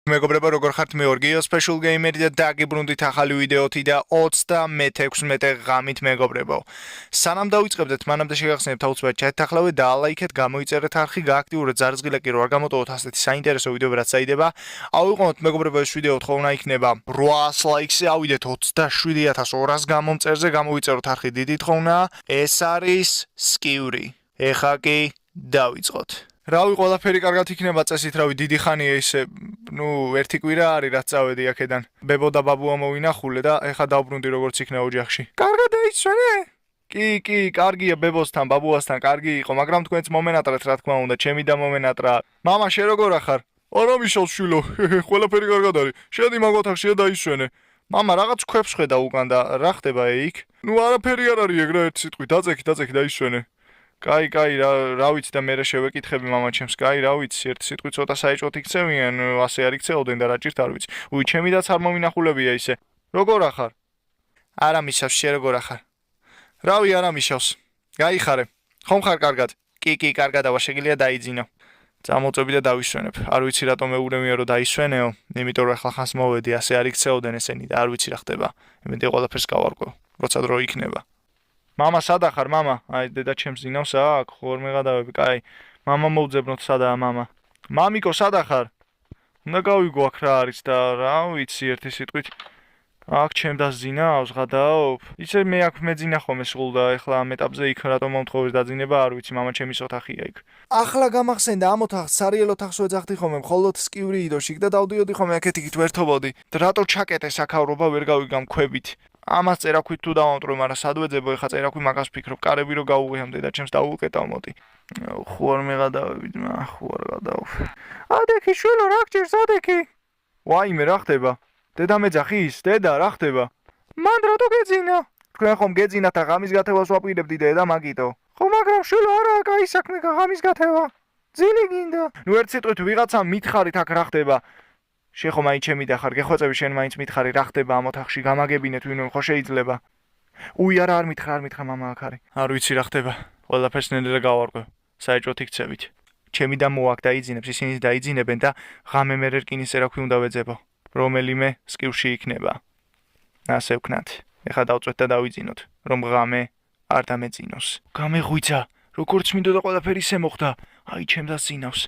მეგობრებო, როგორ ხართ? მე ორგიო Special Gamer და დაგიბრუნდით ახალი ვიდეოთი და 36 ღამით მეგობრებო. სანამ დავიწყებდეთ, მანამდე შეგახსენებთ აუცილებლად ჩათახლავე და ლაიქეთ, გამოიწერეთ არხი, გააქტიურეთ ზარზღილეკი, რომ არ გამოტოვოთ ასეთი საინტერესო ვიდეოები, რაც საიდება. ავიღოთ მეგობრებო, ეს ვიდეო თხოვნა იქნება 800 ლაიქზე, ავიდეთ 27200 გამომწერზე, გამოიწეროთ არხი, დიდი თხოვნა. ეს არის სკიური. ეხა კი დავიწყოთ. რავი, ყველაფერი კარგად იქნება წესით, რავი, დიდი ხანია ისე, ერთი კვირა არის, რაც წავედი აქედან. ბებო და ბაბუა მოვინახულე და ეხა დავბრუნდი როგორც იქნა ოჯახში. კარგად დაიცვენე? კი, კარგია ბებოსთან, ბაბუასთან, კარგი იყო, მაგრამ თქვენც მომენატრეთ, რა თქმა უნდა, ჩემი და მომენატრა. მამა, შენ როგორ ახარ? არა მიშავს შვილო, ყველაფერი კარგად არის. შედი მაგოთახში და დაისვენე. მამა, რაღაც ქვებს ხედა უკან და რა ხდება იქ? არაფერი არ არის ეგრე ერთ სიტყვით, დაწექი, დაისვენე. კაი, რა ვიცი და მე შევეკითხები მამაჩემს, კაი, რა ვიცი, ერთი სიტყვით ცოტა საეჭვოდ იქცევიან, ასე არ იქცეოდნენ და რა ჭირთ არ ვიცი. ჩემი დაც არ მომინახულებია ისე. როგორ ახარ? არა მისავს, შე როგორ ახარ? რავი, არა მისავს. გაიხარე. ხომ ხარ კარგად? კი, კარგადაა, შეგიძლია დაიძინო. წამოწები და დავისვენებ. არ ვიცი რატომ მეურევია რომ დაისვენეო, იმიტომ რომ ახლა ხანს მოვედი, ასე არ იქცეოდნენ ესენი და არ ვიცი რა ხდება. იმედი ყველაფერს გავარკვევ, როცა დრო იქნება. მამა, სად ახარ, მამა? აი, დედა ჩემს ძინავს აქ, ხوار მეღადავები, კაი. მამა მოვძებნოთ, სადაა მამა? მამიკო, სად ახარ? უნდა გავიგო აქ რა არის და რა ვიცი, ერთი სიტყვით. აქ ჩემდას ძინავს, ღადაობ. ისე მე აქ მეძინა ხოლმე სულ და ეხლა ამ ეტაპზე იქ რატომ მომთხოვეს დაძინება, არ ვიცი, მამა ჩემის ოთახია იქ. ახლა გამახსენდა ამ ოთახს, სარიელ ოთახს ვეძახდი ხოლმე, მხოლოდ სკიური იდოში და დავდიოდი ხოლმე აქეთ-იქით ვერთობოდი. რატო ჩაკეტე საქაურობა, ვერ გავიგამ ქვებით. ამას წერაქვით თუ დავამტრო, მაგრამ სად ვეძებო ეხა წერაქვი მაგას ვფიქრობ, კარები რო გავუღიამ დედა ჩემს დაუუკეტავ მოდი. ხوار მეღადავები, ხوار გადავა. ადექი შვილო, რა გჭირს ადექი? ვაიმე, რა ხდება? დედა მეძახის, დედა, რა ხდება? მან რატო გეძინა? თქვენ ხომ გეძინათ და ღამის გათევას ვაპირებდი დედა, მაგიტო. ხო, მაგრამ შვილო, არა, კაი საქმე ღამის გათევა. ძილი გინდა. ერთ სიტყვით ვიღაცამ მითხარით აქ რა ხდება? შენ ხომ მაინც ჩემი და ხარ, გეხვეწები შენ მაინც მითხარი რა ხდება ამ ოთახში, გამაგებინეთ ვინმე ხო შეიძლება? არა, არ მითხრა, მამა აქ არის. არ ვიცი რა ხდება. ყველაფერს ნელ-ნელა გავარკვევ. საეჭვოდ იქცევით. ჩემი და მოაკ დაიძინებს, ისინიც დაიძინებენ და ღამე მე რკინის წერაქვი უნდა ვეძებო. რომელიმე სკივში იქნება. ასე ვქნათ. ეხა დავწვეთ და დავიძინოთ, რომ ღამე არ დამეძინოს. გამეღვიძა, როგორც მინდოდა ყველაფერი ისე მოხდა. აი, ჩემდას ძინავს.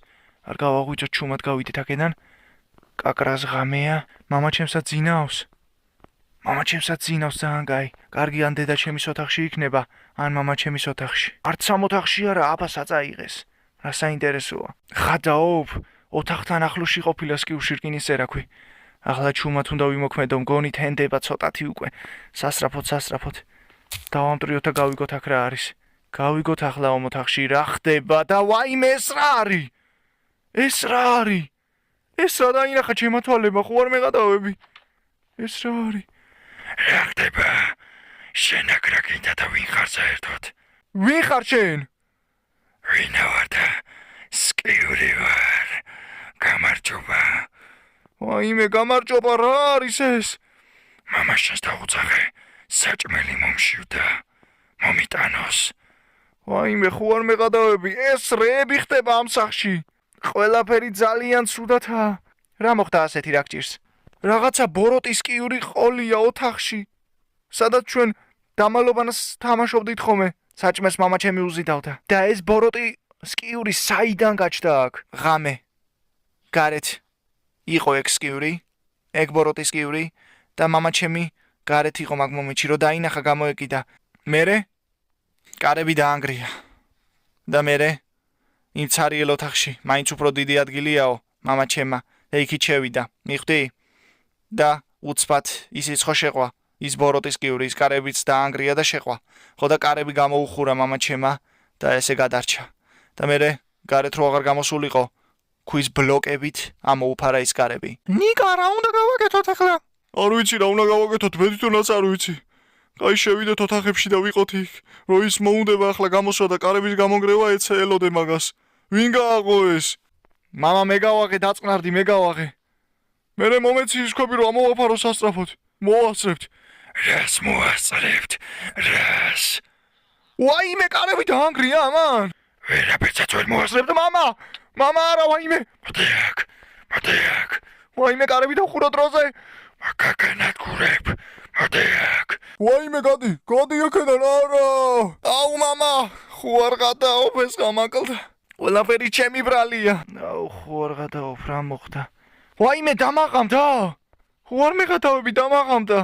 არ გავაღვიძოთ, ჩუმად გავიდეთ აქედან. კაკრას ღამეა, მამა ჩემსაც ძინავს. მამა ჩემსაც ძინავს ძალიან კაი. კარგი, ან დედა ჩემის ოთახში იქნება, ან მამა ჩემის ოთახში. არც სამ ოთახში არა, აბას აწაიღეს. რა საინტერესოა. ხადაობ, ოთახთან ახლოში ყოფილა სკივში რკინის წერაქვი. ახლა ჩუმად უნდა ვიმოქმედო, მგონი თენდება ცოტათი უკვე. სასწრაფოდ. დავამტრიოთ და გავიგოთ აქ რა არის. გავიგოთ ახლა ამ ოთახში რა ხდება და ვაიმე ეს რა არის? ეს რა არის? ეს რა დაინახა ჩემმა თვალებმა, ხوار მეღადავები. ეს რა არის? რა ხდება? შენ აქ რა გინდა და ვინ ხარ საერთოდ? ვინ ხარ შენ? ვინა ვარ და სკიური ვარ. გამარჯობა. ვაიმე, გამარჯობა, რა არის ეს? მამა შენს დაუძახე, საჭმელი მომშივდა. მომიტანოს. ვაიმე, ხوار მეღადავები, ეს რეები ხდება ამ სახლში. ყველაფერი ძალიან ცუდათაა. რა მოხდა ასეთი რა გჭირს? რაღაცა ბოროტის სკიური ყოლია ოთახში. სადაც ჩვენ დამალობანას თამაშობდით ხოლმე. საჭმელს მამა ჩემი უზიდავდა. და ეს ბოროტი სკიური საიდან გაჩნდა აქ? ღამე. გარეთ იყო ეგ სკიური, ეგ ბოროტის სკიური და მამა ჩემი გარეთ იყო მაგ მომენტში, რომ დაინახა გამოეკიდა. მერე კარები დაანგრია. და მერე იმ ცარიელ ოთახში, მაინც უფრო დიდი ადგილიაო, მამა ჩემმა, და იქით შევიდა, მიხვდი? და უცბად ისიც ხო შეყვა, ის ბოროტის სკიური, ის კარებიც დაანგრია და შეყვა. ხო და კარები გამოუხურა მამა ჩემმა და ესე გადარჩა. და მერე გარეთ რო აღარ გამოსულიყო, ქვის ბლოკებით ამოუფარა ის კარები. ნიკა, რა უნდა გავაკეთოთ ახლა? არ ვიცი რა უნდა გავაკეთოთ, მე თვითონაც არ ვიცი. კაი, შევიდეთ ოთახებში და ვიყოთ იქ, რომ ის მოუნდება ახლა გამოსვა და კარების გამონგრევა ეცელოდე მაგას. ვინ გააყო ეს? მამა, მე გავაღე, დაწყნარდი, მე გავაღე. მერე მომეცი ის ქვები რომ ამოვაფარო სასწრაფოდ. მოვასწრებთ. რას მოვასწრებთ? რას? ვაიმე, კარები დაანგრია ამან. ვერაფერსაც ვერ მოვასწრებთ, მამა. მამა, არა, ვაიმე. მოდი აქ. ვაიმე კარები დავხურა დროზე. მაგაგანად გურებ. მოდი აქ. ვაიმე გადი აქედან არა. აუ мама, ხო არ გადაობ ეს გამაკლდა. ყველაფერი ჩემი ბრალია. აუ ხო არ გადაობ რა მოხდა. ვაიმე დამაღამდა. ხო არ მეღადავები დამაღამდა.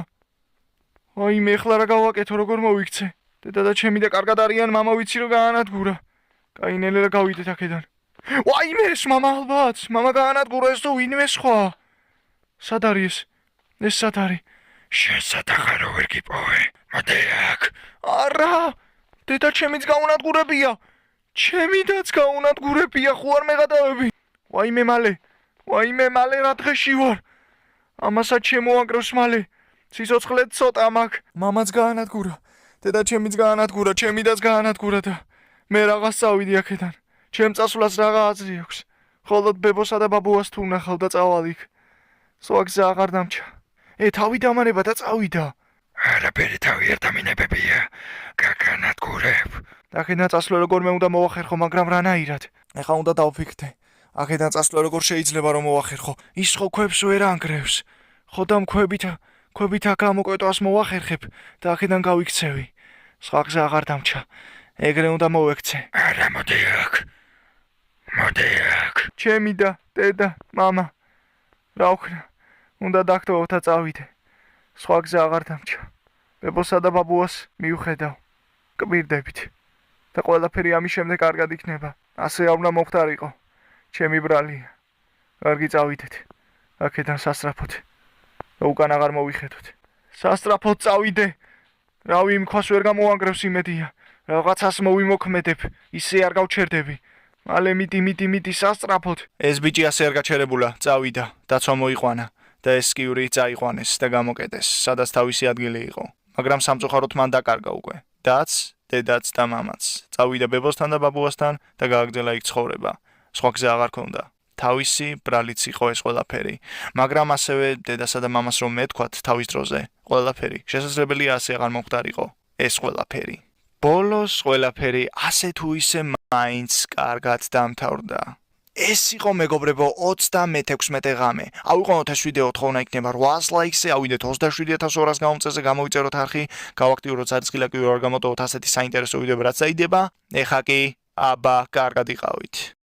ვაიმე ეხლა რა გავაკეთო როგორ მოვიქცე. დედა და ჩემი და კარგად არიან мама ვიცი რომ გაანადგურა. კაინელე რა გავიდეთ აქედან. ვაიმე ეს мама ალბათ. мама გაანადგურა ეს თუ ვინმე სხვა. სად არის ეს სად არის? შენ სადახარო ვერ გიპოვე. მოდი აქ. არა. დედა ჩემიც გაუნადგურებია. ჩემიდაც გაუნადგურებია ხო არ მეღადავები. ვაიმე მალე რა დღეში ვარ. ამასაც შემოაგროს მალე. სიცოცხლე ცოტა მაქვს. მამაც გაანადგურა. დედა ჩემიც გაანადგურა, ჩემიდაც გაანადგურა და მე რაღაც წავიდი აქედან. ჩემ წასვლას რაღა აზრი აქვს. ხოლოდ ბებოსა და ბაბუას თუ ნახავ და წავალ იქ. სხვა გზა აღარ დამჩა. თავი დამარება და წავიდა. არაფერი თავი არ დამინებებია. გაგანადგურებ. აქედან წასვლა როგორ მე უნდა მოვახერხო, მაგრამ რანაირად? ეხლა უნდა დავფიქრდე. აქედან წასვლა როგორ შეიძლება რომ მოვახერხო? ის ხო ქვებს ვერ ანგრევს. ხო და ქვებით აქ ამოკვეთვას მოვახერხებ და აქედან გავიქცევი. სხვა გზა აღარ დამჩა. ეგრე უნდა მოვექცე. არა მოდი აქ. ჩემი და დედა, мама. რა ვქნა? უნდა დაგტოვო და წავიდე. სხვა გზა აღარ დამჩა. ბებოსა და ბაბუას მივხედავ. კბირდებით. და ყველაფერი ამის შემდეგ კარგად იქნება. ასე არ უნდა მოხდარიყო. ჩემი ბრალია. კარგი წავიდეთ. აქედან სასწრაფოდ. და უკან აღარ მოვიხედოთ. სასწრაფოდ წავიდე. რავი იმ ქვას ვერ გამოანგრევს იმედია. რაღაცას მოვიმოქმედებ. ისე არ გავჩერდები. მალე მიდი სასწრაფოდ. ეს ბიჭი ასე არ გაჩერებულა. წავიდა. დაცვა მოიყვანა. და ეს სკიური წაიყვანეს და გამოკეტეს, სადაც თავისი ადგილი იყო. მაგრამ სამწუხაროდ მან დაკარგა უკვე. დაც, დედაც და მამაც. წავიდა ბებოსთან და ბაბუასთან და გააგრძელა იქ ცხოვრება. სხვა გზა აღარ ქონდა. თავისი ბრალიც იყო ეს ყველაფერი. მაგრამ ასევე დედასა და მამას რომ მეთქვათ თავის დროზე, ყველაფერი შესაძლებელია ასე აღარ მოხდარიყო. ეს ყველაფერი. ბოლოს ყველაფერი ასე თუ ისე მაინც კარგად დამთავრდა. ეს იყო მეგობრებო 36 ღამე. ავიყვანოთ ეს ვიდეო თხოვნა იქნება 800 ლაიქზე, ავიდეთ 27200 გამომწესზე, გამოვიწეროთ არხი, გავაქტიუროთ საწყილაკი ვარ გამოტოვოთ ასეთი საინტერესო ვიდეოები რაც დაიდება. ეხა კი აბა კარგად იყავით.